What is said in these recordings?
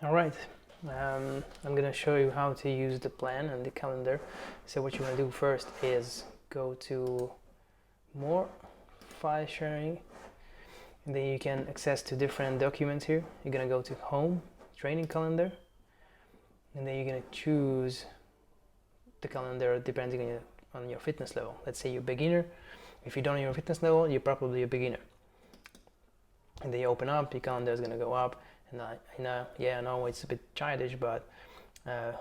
All right, I'm gonna show you how to use the plan and the calendar. So what you want to do first is go to more, file sharing, and then you can access to different documents here. You're gonna go to home, training calendar, and then you're gonna choose the calendar depending on your fitness level. Let's say you're a beginner. If you don't know your fitness level, you're probably a beginner. And then you open up, your calendar is gonna go up. And I know it's a bit childish, but the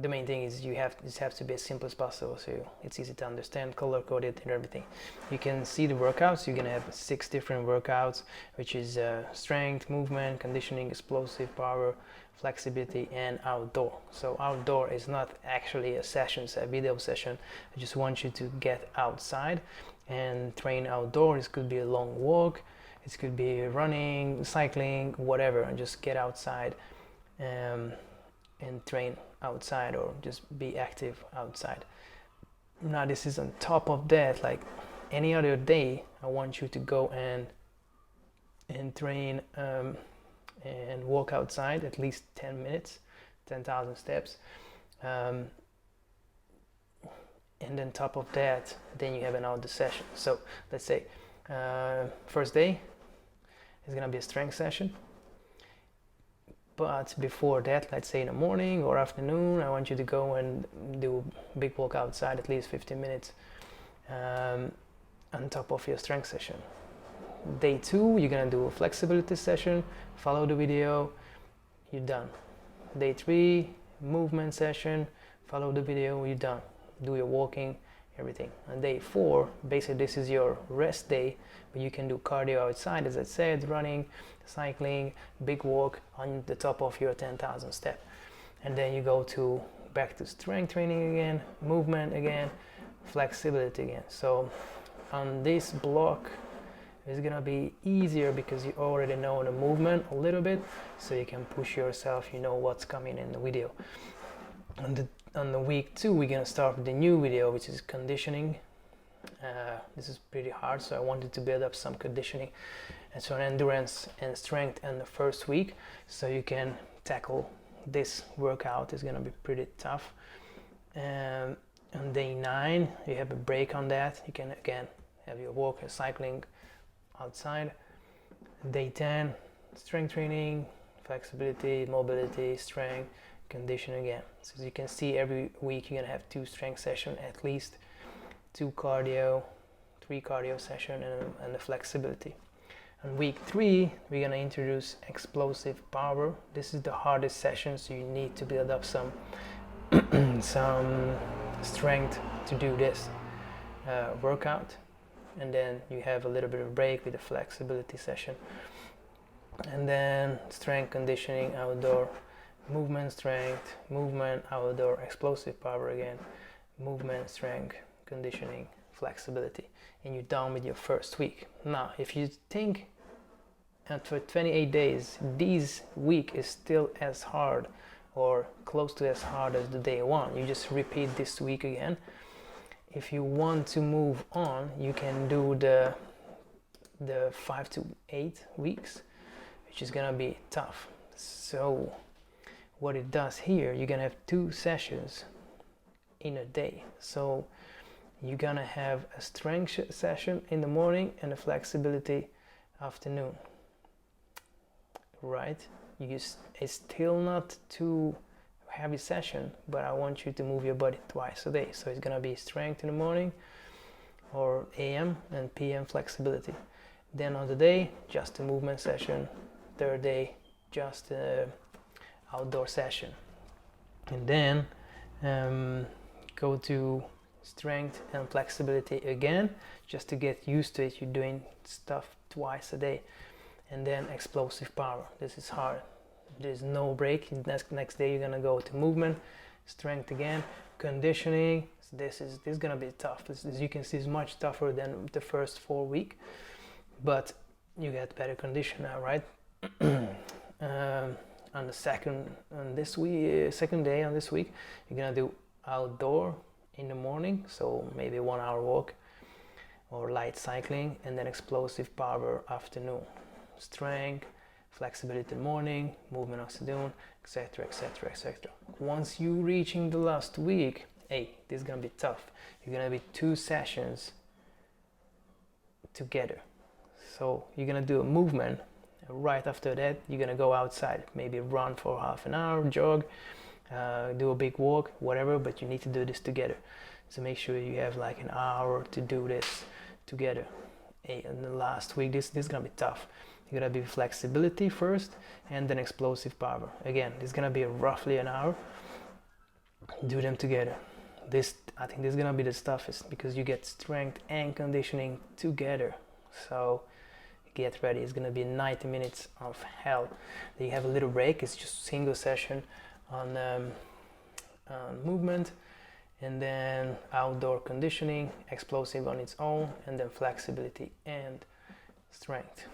main thing is it has to be as simple as possible, so it's easy to understand, color coded and everything. You can see the workouts. You're gonna have 6 different workouts, which is strength, movement, conditioning, explosive power, flexibility, and outdoor. So outdoor is not actually a session, it's a video session. I just want you to get outside and train outdoors. It could be a long walk, it could be running, cycling, whatever, and just get outside and train outside, or just be active outside. Now this is on top of that. Like any other day, I want you to go and train and walk outside at least 10 minutes, 10,000 steps. And then top of that, then you have an outdoor session. So let's say first day is gonna be a strength session. But before that, let's say in the morning or afternoon, I want you to go and do a big walk outside, at least 15 minutes on top of your strength session. Day 2, you're gonna do a flexibility session, follow the video, you're done. Day 3, movement session, follow the video, you're done. Do your walking, everything. And day 4, basically this is your rest day, but you can do cardio outside, as I said, running, cycling, big walk on the top of your 10,000 step. And then you go back to strength training again, movement again, flexibility again. So on this block it's gonna be easier because you already know the movement a little bit, so you can push yourself, you know what's coming in the video. On the week 2, we're gonna start with the new video, which is conditioning. This is pretty hard, so I wanted to build up some conditioning and so endurance and strength in the first week, so you can tackle this workout. Is gonna be pretty tough. On day 9, you have a break on that. You can again have your walk and cycling outside. Day 10, strength training, flexibility, mobility, strength, conditioning again. So as you can see, every week you're gonna have 2 strength sessions at least, 2 cardio, 3 cardio session, and the flexibility. On week 3, we're gonna introduce explosive power. This is the hardest session, so you need to build up some some strength to do this workout. And then you have a little bit of break with the flexibility session. And then strength, conditioning, outdoor, movement, strength, movement, outdoor, explosive power again, movement, strength, conditioning, flexibility, and you're done with your first week. Now if you think for 28 days this week is still as hard or close to as hard as the day 1, you just repeat this week again. If you want to move on, you can do the 5 to 8 weeks, which is gonna be tough. So what it does here, you're gonna have 2 sessions in a day. So you're gonna have a strength session in the morning and a flexibility afternoon, right? It's still not too heavy session, but I want you to move your body twice a day. So it's gonna be strength in the morning or AM and PM flexibility. Then on the day, just a movement session. Third day, just outdoor session. And then go to strength and flexibility again, just to get used to it. You're doing stuff twice a day. And then explosive power. This is hard. There's no break. Next day you're gonna go to movement, strength again, conditioning. So this is gonna be tough. As you can see, is much tougher than the first 4 weeks, but you get better condition now, right? On the second day on this week, you're gonna do outdoor in the morning, so maybe 1 hour walk or light cycling, and then explosive power afternoon. Strength, flexibility in the morning, movement afternoon, etc, etc, etc. Once you reaching the last week, hey, this is gonna be tough. You're gonna be 2 sessions together. So you're gonna do a movement. Right after that, you're gonna go outside, maybe run for half an hour, jog, do a big walk, whatever, but you need to do this together. So make sure you have like an hour to do this together. Hey, in the last week, this is gonna be tough. You're gonna be flexibility first, and then explosive power. Again, this is gonna be roughly an hour. Do them together. I think this is gonna be the toughest, because you get strength and conditioning together. So get ready. It's gonna be 90 minutes of hell. Then you have a little break. It's just single session on movement, and then outdoor conditioning, explosive on its own, and then flexibility and strength.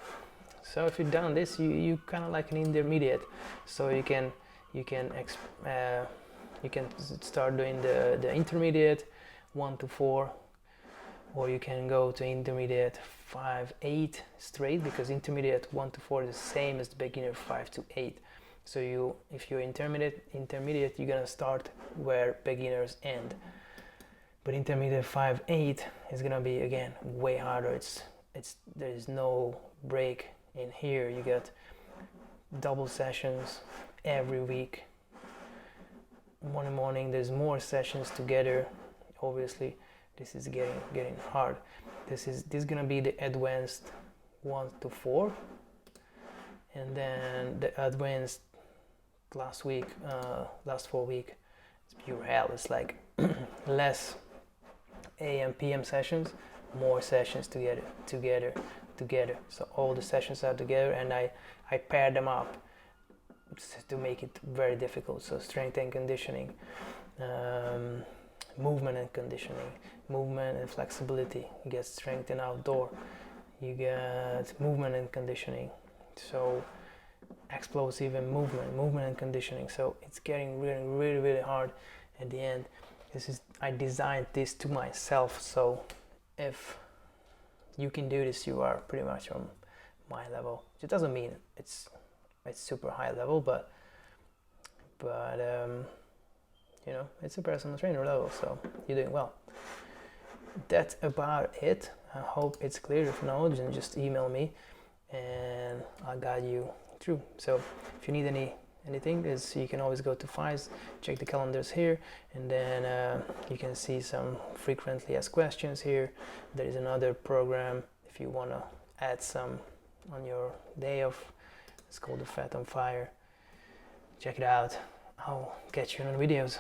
So if you've done this, you kind of like an intermediate. So you can start doing the intermediate 1 to 4, or you can go to intermediate 5, 8 straight, because intermediate 1 to 4 is the same as the beginner 5 to 8. So if you're intermediate, you're gonna start where beginners end. But intermediate 5, 8 is gonna be, again, way harder. There is no break in here. You get double sessions every week. One morning, there's more sessions together. Obviously, this is getting hard. This is gonna be the advanced 1 to 4, and then the advanced last 4 week, it's pure hell. It's like less AM PM sessions, more sessions together. So all the sessions are together, and I pair them up to make it very difficult. So strength and conditioning, movement and conditioning, movement and flexibility. You get strength and outdoor, you get movement and conditioning. So explosive and movement and conditioning. So it's getting really hard at the end. I designed this to myself, so if you can do this, you are pretty much on my level. It doesn't mean it's super high level, but you know, it's a personal trainer level, so you're doing well. That's about it. I hope it's clear. If not, then just email me and I'll guide you through. So if you need anything, you can always go to FISE, check the calendars here, and then you can see some frequently asked questions here. There is another program if you want to add some on your day off. It's called the Fat on Fire. Check it out. I'll catch you on the videos.